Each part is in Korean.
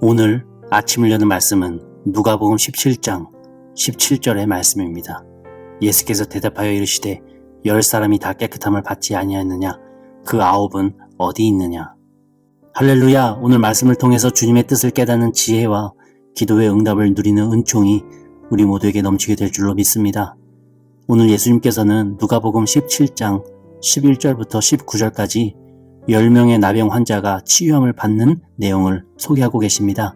오늘 아침을 여는 말씀은 누가복음 17장 17절의 말씀입니다. 예수께서 대답하여 이르시되 10사람이 다 깨끗함을 받지 아니하였느냐? 그 9은 어디 있느냐? 할렐루야! 오늘 말씀을 통해서 주님의 뜻을 깨닫는 지혜와 기도의 응답을 누리는 은총이 우리 모두에게 넘치게 될 줄로 믿습니다. 오늘 예수님께서는 누가복음 17장 11절부터 19절까지 10명의 나병 환자가 치유함을 받는 내용을 소개하고 계십니다.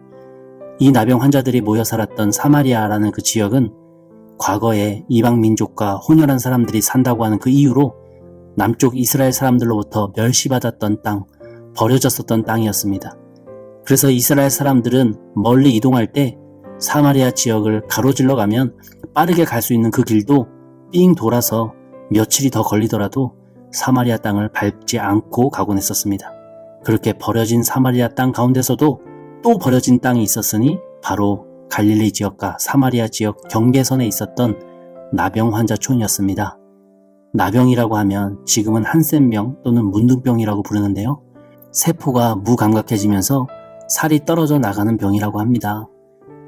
이 나병 환자들이 모여 살았던 사마리아라는 그 지역은 과거에 이방 민족과 혼혈한 사람들이 산다고 하는 그 이유로 남쪽 이스라엘 사람들로부터 멸시받았던 땅, 버려졌었던 땅이었습니다. 그래서 이스라엘 사람들은 멀리 이동할 때 사마리아 지역을 가로질러 가면 빠르게 갈 수 있는 그 길도 삥 돌아서 며칠이 더 걸리더라도 사마리아 땅을 밟지 않고 가곤 했었습니다. 그렇게 버려진 사마리아 땅 가운데서도 또 버려진 땅이 있었으니 바로 갈릴리 지역과 사마리아 지역 경계선에 있었던 나병 환자촌이었습니다. 나병이라고 하면 지금은 한센병 또는 문둥병이라고 부르는데요. 세포가 무감각해지면서 살이 떨어져 나가는 병이라고 합니다.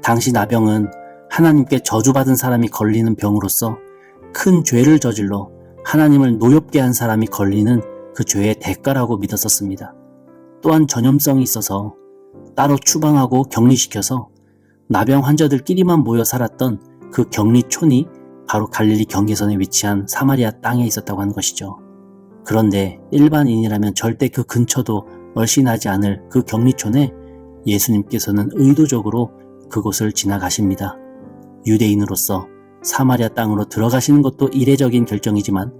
당시 나병은 하나님께 저주받은 사람이 걸리는 병으로서 큰 죄를 저질러 하나님을 노엽게 한 사람이 걸리는 그 죄의 대가라고 믿었었습니다. 또한 전염성이 있어서 따로 추방하고 격리시켜서 나병 환자들끼리만 모여 살았던 그 격리촌이 바로 갈릴리 경계선에 위치한 사마리아 땅에 있었다고 하는 것이죠. 그런데 일반인이라면 절대 그 근처도 얼씬하지 않을 그 격리촌에 예수님께서는 의도적으로 그곳을 지나가십니다. 유대인으로서 사마리아 땅으로 들어가시는 것도 이례적인 결정이지만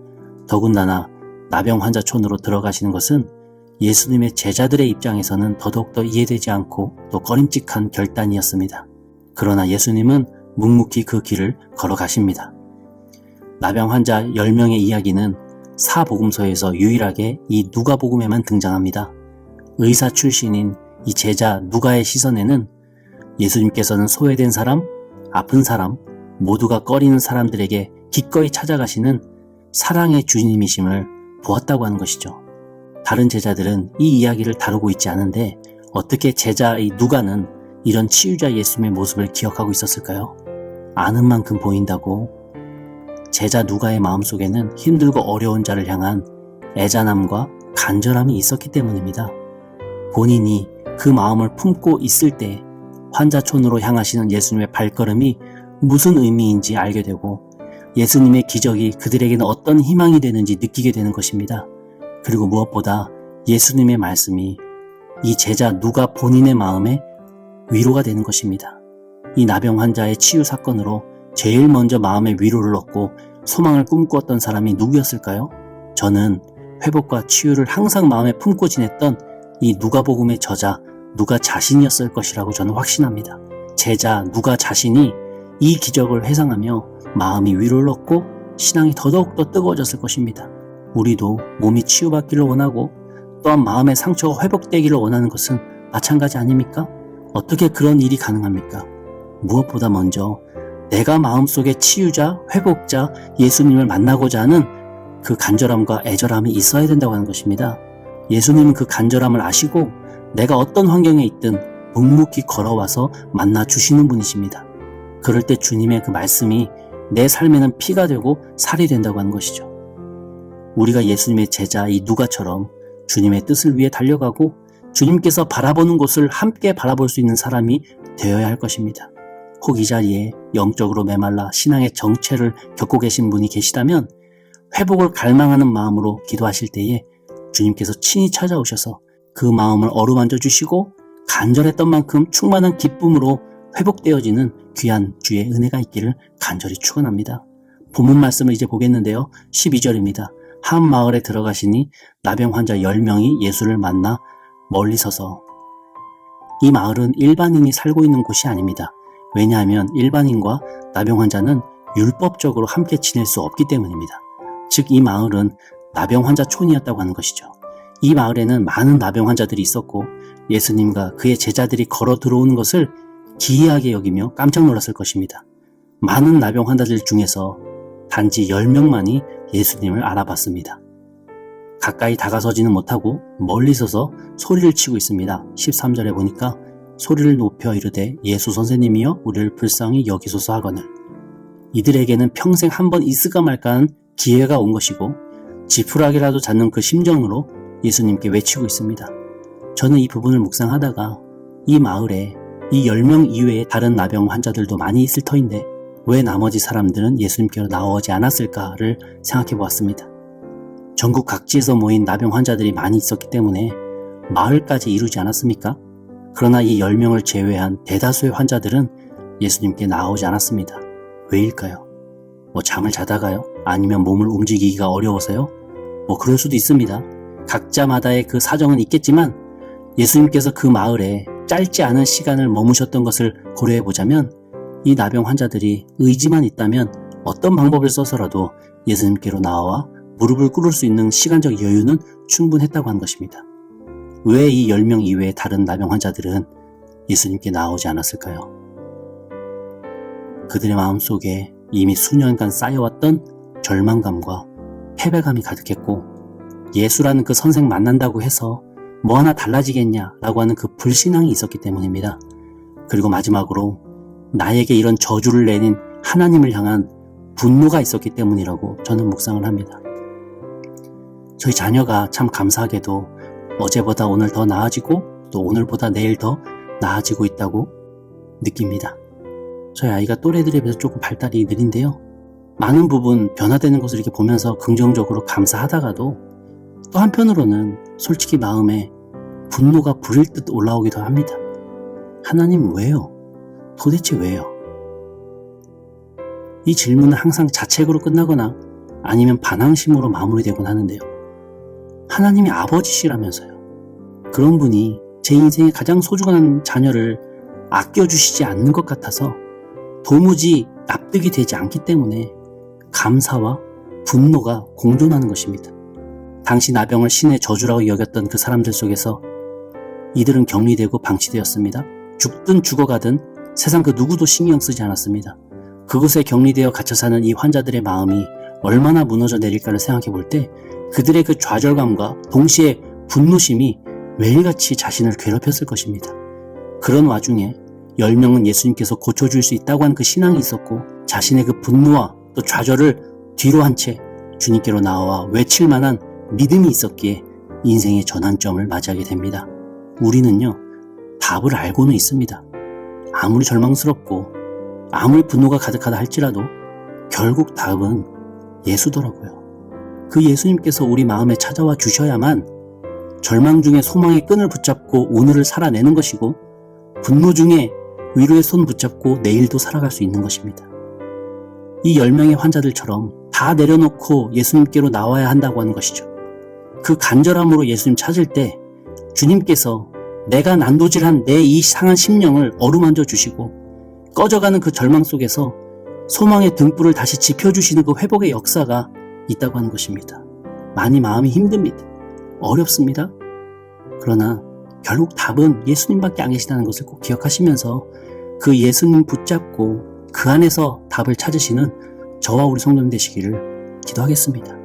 더군다나 나병 환자촌으로 들어가시는 것은 예수님의 제자들의 입장에서는 더더욱더 이해되지 않고 또 꺼림칙한 결단이었습니다. 그러나 예수님은 묵묵히 그 길을 걸어가십니다. 나병 환자 10명의 이야기는 사복음서에서 유일하게 이 누가복음에만 등장합니다. 의사 출신인 이 제자 누가의 시선에는 예수님께서는 소외된 사람, 아픈 사람, 모두가 꺼리는 사람들에게 기꺼이 찾아가시는 사랑의 주님이심을 보았다고 하는 것이죠. 다른 제자들은 이 이야기를 다루고 있지 않은데 어떻게 제자 이 누가는 이런 치유자 예수님의 모습을 기억하고 있었을까요? 아는 만큼 보인다고. 제자 누가의 마음속에는 힘들고 어려운 자를 향한 애잔함과 간절함이 있었기 때문입니다. 본인이 그 마음을 품고 있을 때 환자촌으로 향하시는 예수님의 발걸음이 무슨 의미인지 알게 되고 예수님의 기적이 그들에게는 어떤 희망이 되는지 느끼게 되는 것입니다. 그리고 무엇보다 예수님의 말씀이 이 제자 누가 본인의 마음에 위로가 되는 것입니다. 이 나병 환자의 치유 사건으로 제일 먼저 마음의 위로를 얻고 소망을 꿈꾸었던 사람이 누구였을까요? 저는 회복과 치유를 항상 마음에 품고 지냈던 이 누가복음의 저자 누가 자신이었을 것이라고 저는 확신합니다. 제자 누가 자신이 이 기적을 회상하며 마음이 위로를 얻고 신앙이 더더욱더 뜨거워졌을 것입니다. 우리도 몸이 치유받기를 원하고 또한 마음의 상처가 회복되기를 원하는 것은 마찬가지 아닙니까? 어떻게 그런 일이 가능합니까? 무엇보다 먼저 내가 마음속에 치유자, 회복자, 예수님을 만나고자 하는 그 간절함과 애절함이 있어야 된다고 하는 것입니다. 예수님은 그 간절함을 아시고 내가 어떤 환경에 있든 묵묵히 걸어와서 만나주시는 분이십니다. 그럴 때 주님의 그 말씀이 내 삶에는 피가 되고 살이 된다고 하는 것이죠. 우리가 예수님의 제자 이 누가처럼 주님의 뜻을 위해 달려가고 주님께서 바라보는 곳을 함께 바라볼 수 있는 사람이 되어야 할 것입니다. 혹 이 자리에 영적으로 메말라 신앙의 정체를 겪고 계신 분이 계시다면 회복을 갈망하는 마음으로 기도하실 때에 주님께서 친히 찾아오셔서 그 마음을 어루만져 주시고 간절했던 만큼 충만한 기쁨으로 회복되어지는 귀한 주의 은혜가 있기를 간절히 축원합니다. 본문 말씀을 이제 보겠는데요. 12절입니다. 한 마을에 들어가시니 나병 환자 10명이 예수를 만나 멀리 서서. 이 마을은 일반인이 살고 있는 곳이 아닙니다. 왜냐하면 일반인과 나병 환자는 율법적으로 함께 지낼 수 없기 때문입니다. 즉 이 마을은 나병 환자 촌이었다고 하는 것이죠. 이 마을에는 많은 나병 환자들이 있었고 예수님과 그의 제자들이 걸어 들어오는 것을 기이하게 여기며 깜짝 놀랐을 것입니다. 많은 나병 환자들 중에서 단지 10명만이 예수님을 알아봤습니다. 가까이 다가서지는 못하고 멀리 서서 소리를 치고 있습니다. 13절에 보니까 소리를 높여 이르되 예수 선생님이여 우리를 불쌍히 여기소서 하거늘. 이들에게는 평생 한 번 있을까 말까한 기회가 온 것이고 지푸라기라도 잡는 그 심정으로 예수님께 외치고 있습니다. 저는 이 부분을 묵상하다가 이 마을에 이 10명 이외에 다른 나병 환자들도 많이 있을 터인데 왜 나머지 사람들은 예수님께로 나오지 않았을까를 생각해 보았습니다. 전국 각지에서 모인 나병 환자들이 많이 있었기 때문에 마을까지 이루지 않았습니까? 그러나 이 10명을 제외한 대다수의 환자들은 예수님께 나오지 않았습니다. 왜일까요? 잠을 자다가요? 아니면 몸을 움직이기가 어려워서요? 그럴 수도 있습니다. 각자마다의 그 사정은 있겠지만 예수님께서 그 마을에 짧지 않은 시간을 머무셨던 것을 고려해보자면 이 나병 환자들이 의지만 있다면 어떤 방법을 써서라도 예수님께로 나와 무릎을 꿇을 수 있는 시간적 여유는 충분했다고 한 것입니다. 왜 이 10명 이외의 다른 나병 환자들은 예수님께 나오지 않았을까요? 그들의 마음속에 이미 수년간 쌓여왔던 절망감과 패배감이 가득했고 예수라는 그 선생 만난다고 해서 뭐 하나 달라지겠냐라고 하는 그 불신앙이 있었기 때문입니다. 그리고 마지막으로 나에게 이런 저주를 내린 하나님을 향한 분노가 있었기 때문이라고 저는 묵상을 합니다. 저희 자녀가 참 감사하게도 어제보다 오늘 더 나아지고 또 오늘보다 내일 더 나아지고 있다고 느낍니다. 저희 아이가 또래들에 비해서 조금 발달이 느린데요. 많은 부분 변화되는 것을 이렇게 보면서 긍정적으로 감사하다가도 또 한편으로는 솔직히 마음에 분노가 부릴 듯 올라오기도 합니다. 하나님 왜요? 도대체 왜요? 이 질문은 항상 자책으로 끝나거나 아니면 반항심으로 마무리되곤 하는데요. 하나님이 아버지시라면서요. 그런 분이 제 인생의 가장 소중한 자녀를 아껴주시지 않는 것 같아서 도무지 납득이 되지 않기 때문에 감사와 분노가 공존하는 것입니다. 당시 나병을 신의 저주라고 여겼던 그 사람들 속에서 이들은 격리되고 방치되었습니다. 죽든 죽어가든 세상 그 누구도 신경 쓰지 않았습니다. 그곳에 격리되어 갇혀 사는 이 환자들의 마음이 얼마나 무너져 내릴까를 생각해 볼 때 그들의 그 좌절감과 동시에 분노심이 매일같이 자신을 괴롭혔을 것입니다. 그런 와중에 10명은 예수님께서 고쳐줄 수 있다고 한 그 신앙이 있었고 자신의 그 분노와 또 좌절을 뒤로 한 채 주님께로 나와 외칠 만한 믿음이 있었기에 인생의 전환점을 맞이하게 됩니다. 우리는요, 답을 알고는 있습니다. 아무리 절망스럽고 아무리 분노가 가득하다 할지라도 결국 답은 예수더라고요. 그 예수님께서 우리 마음에 찾아와 주셔야만 절망 중에 소망의 끈을 붙잡고 오늘을 살아내는 것이고 분노 중에 위로의 손 붙잡고 내일도 살아갈 수 있는 것입니다. 이 10명의 환자들처럼 다 내려놓고 예수님께로 나와야 한다고 하는 것이죠. 그 간절함으로 예수님 찾을 때 주님께서 내가 난도질한 내 이 상한 심령을 어루만져 주시고 꺼져가는 그 절망 속에서 소망의 등불을 다시 지펴주시는 그 회복의 역사가 있다고 하는 것입니다. 많이 마음이 힘듭니다. 어렵습니다. 그러나 결국 답은 예수님밖에 안 계시다는 것을 꼭 기억하시면서 그 예수님 붙잡고 그 안에서 답을 찾으시는 저와 우리 성도님 되시기를 기도하겠습니다.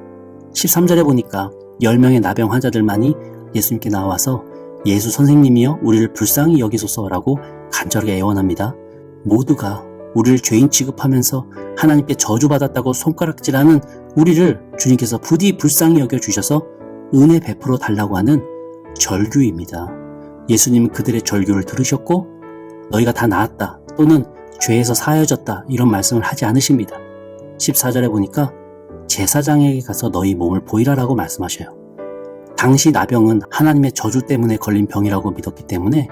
13절에 보니까 10명의 나병 환자들만이 예수님께 나와서 예수 선생님이여 우리를 불쌍히 여기소서라고 간절하게 애원합니다. 모두가 우리를 죄인 취급하면서 하나님께 저주받았다고 손가락질하는 우리를 주님께서 부디 불쌍히 여겨주셔서 은혜 베풀어 달라고 하는 절규입니다. 예수님은 그들의 절규를 들으셨고 너희가 다 나았다 또는 죄에서 사해졌다 이런 말씀을 하지 않으십니다. 14절에 보니까 제사장에게 가서 너희 몸을 보이라라고 말씀하셔요. 당시 나병은 하나님의 저주 때문에 걸린 병이라고 믿었기 때문에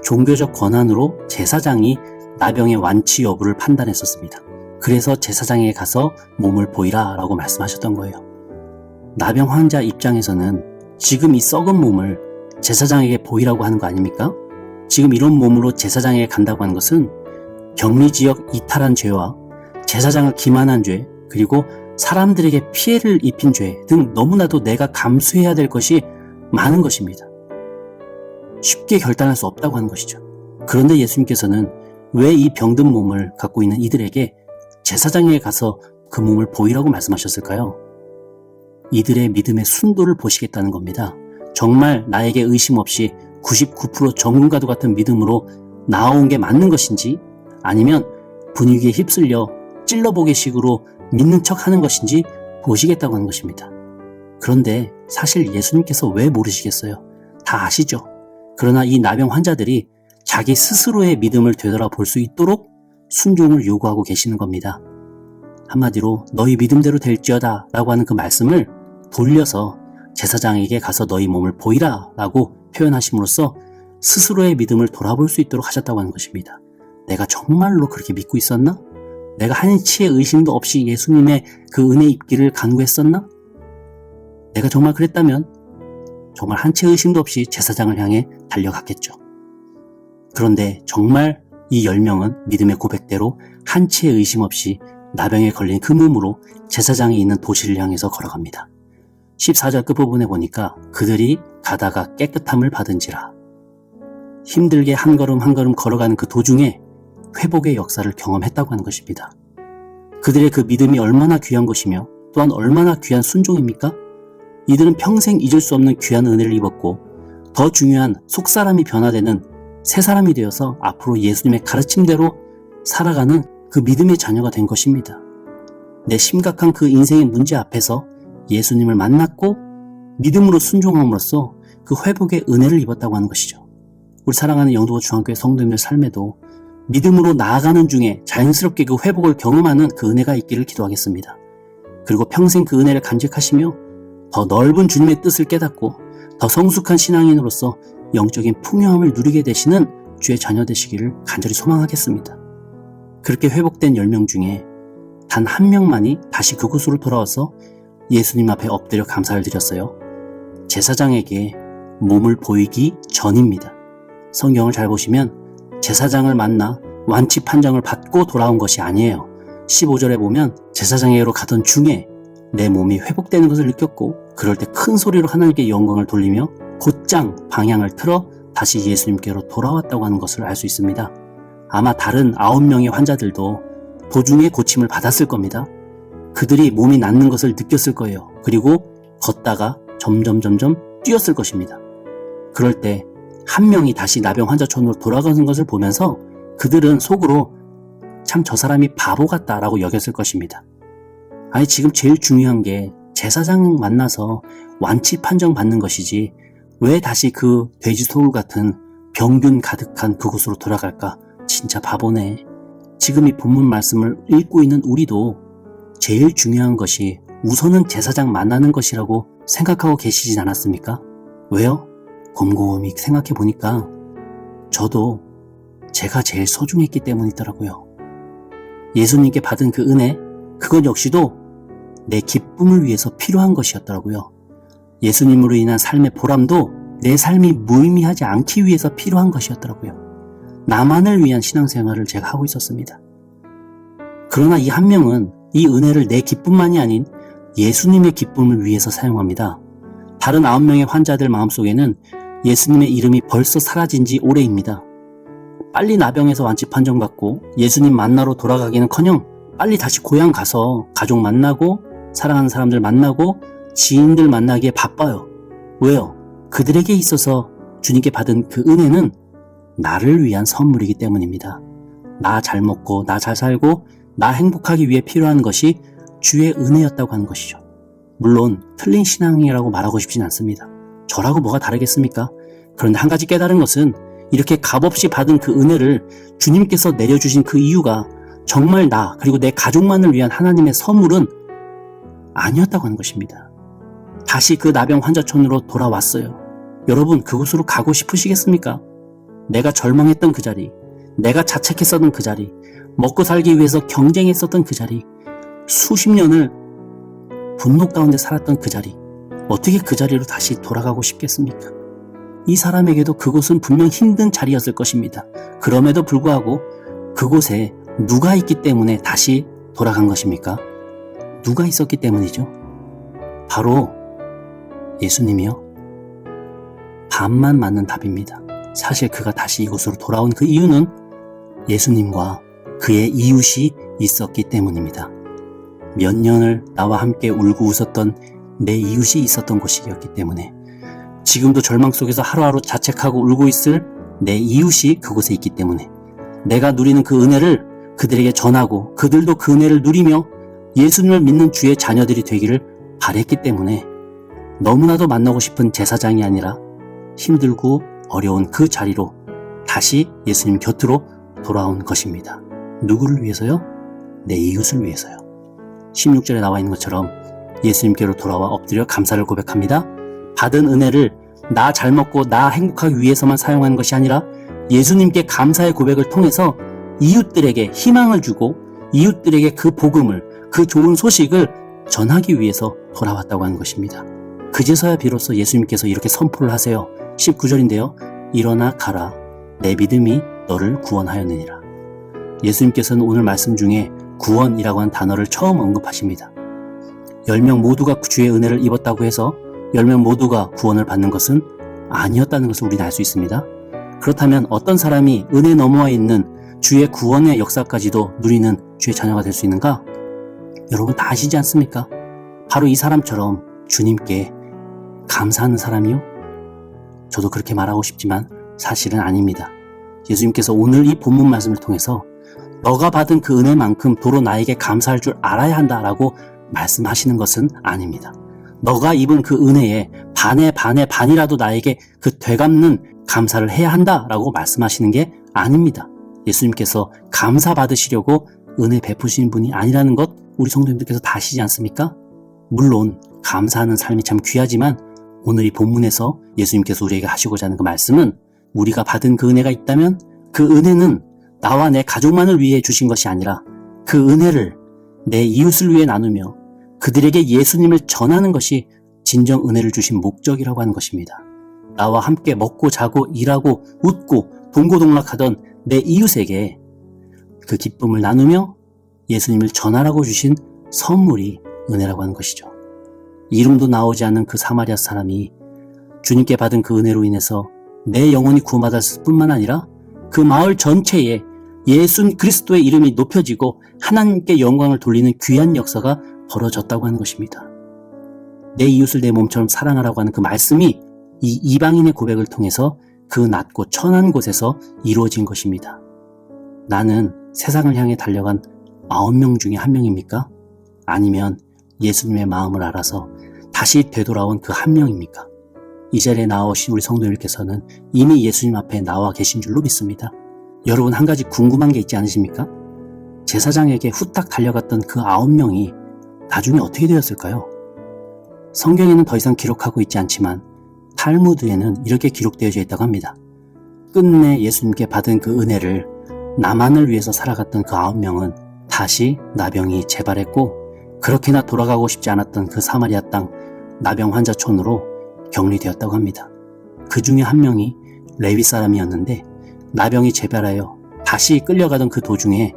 종교적 권한으로 제사장이 나병의 완치 여부를 판단했었습니다. 그래서 제사장에게 가서 몸을 보이라라고 말씀하셨던 거예요. 나병 환자 입장에서는 지금 이 썩은 몸을 제사장에게 보이라고 하는 거 아닙니까? 지금 이런 몸으로 제사장에게 간다고 하는 것은 격리지역 이탈한 죄와 제사장을 기만한 죄 그리고 사람들에게 피해를 입힌 죄 등 너무나도 내가 감수해야 될 것이 많은 것입니다. 쉽게 결단할 수 없다고 하는 것이죠. 그런데 예수님께서는 왜 이 병든 몸을 갖고 있는 이들에게 제사장에게 가서 그 몸을 보이라고 말씀하셨을까요? 이들의 믿음의 순도를 보시겠다는 겁니다. 정말 나에게 의심 없이 99% 전문가도 같은 믿음으로 나아온 게 맞는 것인지 아니면 분위기에 휩쓸려 찔러보기식으로 믿는 척 하는 것인지 보시겠다고 하는 것입니다. 그런데 사실 예수님께서 왜 모르시겠어요? 다 아시죠? 그러나 이 나병 환자들이 자기 스스로의 믿음을 되돌아볼 수 있도록 순종을 요구하고 계시는 겁니다. 한마디로 너희 믿음대로 될지어다 라고 하는 그 말씀을 돌려서 제사장에게 가서 너희 몸을 보이라 라고 표현하심으로써 스스로의 믿음을 돌아볼 수 있도록 하셨다고 하는 것입니다. 내가 정말로 그렇게 믿고 있었나? 내가 한치의 의심도 없이 예수님의 그 은혜 입기를 간구했었나? 내가 정말 그랬다면 정말 한치의 의심도 없이 제사장을 향해 달려갔겠죠. 그런데 정말 이 10명은 믿음의 고백대로 한치의 의심 없이 나병에 걸린 그 몸으로 제사장이 있는 도시를 향해서 걸어갑니다. 14절 끝부분에 보니까 그들이 가다가 깨끗함을 받은지라. 힘들게 한 걸음 한 걸음 걸어가는 그 도중에 회복의 역사를 경험했다고 하는 것입니다. 그들의 그 믿음이 얼마나 귀한 것이며 또한 얼마나 귀한 순종입니까? 이들은 평생 잊을 수 없는 귀한 은혜를 입었고 더 중요한 속사람이 변화되는 새 사람이 되어서 앞으로 예수님의 가르침대로 살아가는 그 믿음의 자녀가 된 것입니다. 내 심각한 그 인생의 문제 앞에서 예수님을 만났고 믿음으로 순종함으로써 그 회복의 은혜를 입었다고 하는 것이죠. 우리 사랑하는 영도고 중앙교회 성도님들 삶에도 믿음으로 나아가는 중에 자연스럽게 그 회복을 경험하는 그 은혜가 있기를 기도하겠습니다. 그리고 평생 그 은혜를 간직하시며 더 넓은 주님의 뜻을 깨닫고 더 성숙한 신앙인으로서 영적인 풍요함을 누리게 되시는 주의 자녀 되시기를 간절히 소망하겠습니다. 그렇게 회복된 10명 중에 단 한 명만이 다시 그곳으로 돌아와서 예수님 앞에 엎드려 감사를 드렸어요. 제사장에게 몸을 보이기 전입니다. 성경을 잘 보시면 제사장을 만나 완치 판정을 받고 돌아온 것이 아니에요. 15절에 보면 제사장에게로 가던 중에 내 몸이 회복되는 것을 느꼈고 그럴 때 큰 소리로 하나님께 영광을 돌리며 곧장 방향을 틀어 다시 예수님께로 돌아왔다고 하는 것을 알 수 있습니다. 아마 다른 9명의 환자들도 도중에 고침을 받았을 겁니다. 그들이 몸이 낫는 것을 느꼈을 거예요. 그리고 걷다가 점점 뛰었을 것입니다. 그럴 때 한 명이 다시 나병 환자촌으로 돌아가는 것을 보면서 그들은 속으로 참 저 사람이 바보 같다라고 여겼을 것입니다. 아니 지금 제일 중요한 게 제사장 만나서 완치 판정 받는 것이지 왜 다시 그 돼지 소울 같은 병균 가득한 그곳으로 돌아갈까? 진짜 바보네. 지금 이 본문 말씀을 읽고 있는 우리도 제일 중요한 것이 우선은 제사장 만나는 것이라고 생각하고 계시진 않았습니까? 왜요? 곰곰이 생각해 보니까 저도 제가 제일 소중했기 때문이더라고요. 예수님께 받은 그 은혜, 그것 역시도 내 기쁨을 위해서 필요한 것이었더라고요. 예수님으로 인한 삶의 보람도 내 삶이 무의미하지 않기 위해서 필요한 것이었더라고요. 나만을 위한 신앙생활을 제가 하고 있었습니다. 그러나 이 한 명은 이 은혜를 내 기쁨만이 아닌 예수님의 기쁨을 위해서 사용합니다. 다른 9명의 환자들 마음속에는 예수님의 이름이 벌써 사라진 지 오래입니다. 빨리 나병에서 완치 판정받고 예수님 만나러 돌아가기는커녕 빨리 다시 고향 가서 가족 만나고 사랑하는 사람들 만나고 지인들 만나기에 바빠요. 왜요? 그들에게 있어서 주님께 받은 그 은혜는 나를 위한 선물이기 때문입니다. 나 잘 먹고 나 잘 살고 나 행복하기 위해 필요한 것이 주의 은혜였다고 하는 것이죠. 물론 틀린 신앙이라고 말하고 싶진 않습니다. 저라고 뭐가 다르겠습니까? 그런데 한 가지 깨달은 것은 이렇게 값없이 받은 그 은혜를 주님께서 내려주신 그 이유가 정말 나 그리고 내 가족만을 위한 하나님의 선물은 아니었다고 하는 것입니다. 다시 그 나병 환자촌으로 돌아왔어요. 여러분 그곳으로 가고 싶으시겠습니까? 내가 절망했던 그 자리, 내가 자책했었던 그 자리, 먹고 살기 위해서 경쟁했었던 그 자리, 수십 년을 분노 가운데 살았던 그 자리, 어떻게 그 자리로 다시 돌아가고 싶겠습니까? 이 사람에게도 그곳은 분명 힘든 자리였을 것입니다. 그럼에도 불구하고 그곳에 누가 있기 때문에 다시 돌아간 것입니까? 누가 있었기 때문이죠? 바로 예수님이요. 반만 맞는 답입니다. 사실 그가 다시 이곳으로 돌아온 그 이유는 예수님과 그의 이웃이 있었기 때문입니다. 몇 년을 나와 함께 울고 웃었던 내 이웃이 있었던 곳이었기 때문에 지금도 절망 속에서 하루하루 자책하고 울고 있을 내 이웃이 그곳에 있기 때문에 내가 누리는 그 은혜를 그들에게 전하고 그들도 그 은혜를 누리며 예수님을 믿는 주의 자녀들이 되기를 바랬기 때문에 너무나도 만나고 싶은 제사장이 아니라 힘들고 어려운 그 자리로 다시 예수님 곁으로 돌아온 것입니다. 누구를 위해서요? 내 이웃을 위해서요. 16절에 나와 있는 것처럼 예수님께로 돌아와 엎드려 감사를 고백합니다. 받은 은혜를 나 잘 먹고 나 행복하기 위해서만 사용하는 것이 아니라 예수님께 감사의 고백을 통해서 이웃들에게 희망을 주고 이웃들에게 그 복음을, 그 좋은 소식을 전하기 위해서 돌아왔다고 하는 것입니다. 그제서야 비로소 예수님께서 이렇게 선포를 하세요. 19절인데요. 일어나 가라. 내 믿음이 너를 구원하였느니라. 예수님께서는 오늘 말씀 중에 구원이라고 하는 단어를 처음 언급하십니다. 10명 모두가 주의 은혜를 입었다고 해서 10명 모두가 구원을 받는 것은 아니었다는 것을 우리는 알 수 있습니다. 그렇다면 어떤 사람이 은혜 너머에 있는 주의 구원의 역사까지도 누리는 주의 자녀가 될 수 있는가? 여러분 다 아시지 않습니까? 바로 이 사람처럼 주님께 감사하는 사람이요? 저도 그렇게 말하고 싶지만 사실은 아닙니다. 예수님께서 오늘 이 본문 말씀을 통해서 너가 받은 그 은혜만큼 도로 나에게 감사할 줄 알아야 한다라고 말씀하시는 것은 아닙니다. 너가 입은 그 은혜에 반의 반이라도 나에게 그 되갚는 감사를 해야 한다라고 말씀하시는 게 아닙니다. 예수님께서 감사 받으시려고 은혜 베푸시는 분이 아니라는 것 우리 성도님들께서 다 아시지 않습니까? 물론 감사하는 삶이 참 귀하지만 오늘 이 본문에서 예수님께서 우리에게 하시고자 하는 그 말씀은 우리가 받은 그 은혜가 있다면 그 은혜는 나와 내 가족만을 위해 주신 것이 아니라 그 은혜를 내 이웃을 위해 나누며 그들에게 예수님을 전하는 것이 진정 은혜를 주신 목적이라고 하는 것입니다. 나와 함께 먹고 자고 일하고 웃고 동고동락하던 내 이웃에게 그 기쁨을 나누며 예수님을 전하라고 주신 선물이 은혜라고 하는 것이죠. 이름도 나오지 않는 그 사마리아 사람이 주님께 받은 그 은혜로 인해서 내 영혼이 구원받았을 뿐만 아니라 그 마을 전체에 예수 그리스도의 이름이 높여지고 하나님께 영광을 돌리는 귀한 역사가 벌어졌다고 하는 것입니다. 내 이웃을 내 몸처럼 사랑하라고 하는 그 말씀이 이 이방인의 고백을 통해서 그 낮고 천한 곳에서 이루어진 것입니다. 나는 세상을 향해 달려간 9명 중에 1명입니까? 아니면 예수님의 마음을 알아서 다시 되돌아온 그 1명입니까? 이 자리에 나오신 우리 성도님께서는 이미 예수님 앞에 나와 계신 줄로 믿습니다. 여러분 한 가지 궁금한 게 있지 않으십니까? 제사장에게 후딱 달려갔던 그 9명이 나중에 어떻게 되었을까요? 성경에는 더 이상 기록하고 있지 않지만 탈무드에는 이렇게 기록되어져 있다고 합니다. 끝내 예수님께 받은 그 은혜를 나만을 위해서 살아갔던 그 9명은 다시 나병이 재발했고 그렇게나 돌아가고 싶지 않았던 그 사마리아 땅 나병 환자촌으로 격리되었다고 합니다. 그 중에 1명이 레위 사람이었는데 나병이 재발하여 다시 끌려가던 그 도중에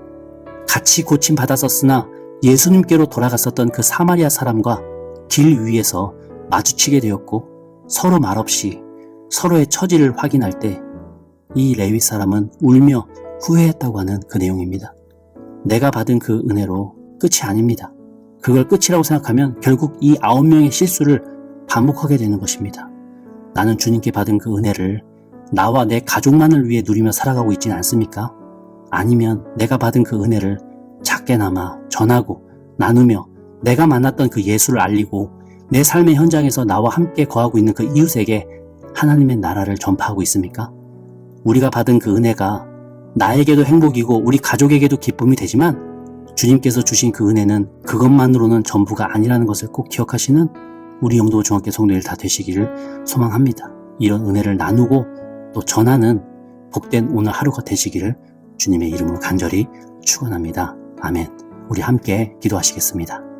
같이 고침 받았었으나 예수님께로 돌아갔었던 그 사마리아 사람과 길 위에서 마주치게 되었고 서로 말없이 서로의 처지를 확인할 때 이 레위 사람은 울며 후회했다고 하는 그 내용입니다. 내가 받은 그 은혜로 끝이 아닙니다. 그걸 끝이라고 생각하면 결국 이 9명의 실수를 반복하게 되는 것입니다. 나는 주님께 받은 그 은혜를 나와 내 가족만을 위해 누리며 살아가고 있지는 않습니까? 아니면 내가 받은 그 은혜를 작게나마 전하고 나누며 내가 만났던 그 예수를 알리고 내 삶의 현장에서 나와 함께 거하고 있는 그 이웃에게 하나님의 나라를 전파하고 있습니까? 우리가 받은 그 은혜가 나에게도 행복이고 우리 가족에게도 기쁨이 되지만 주님께서 주신 그 은혜는 그것만으로는 전부가 아니라는 것을 꼭 기억하시는 우리 영도 중학교 성도들 다 되시기를 소망합니다. 이런 은혜를 나누고 또 전하는 복된 오늘 하루가 되시기를 주님의 이름으로 간절히 축원합니다. 아멘. 우리 함께 기도하시겠습니다.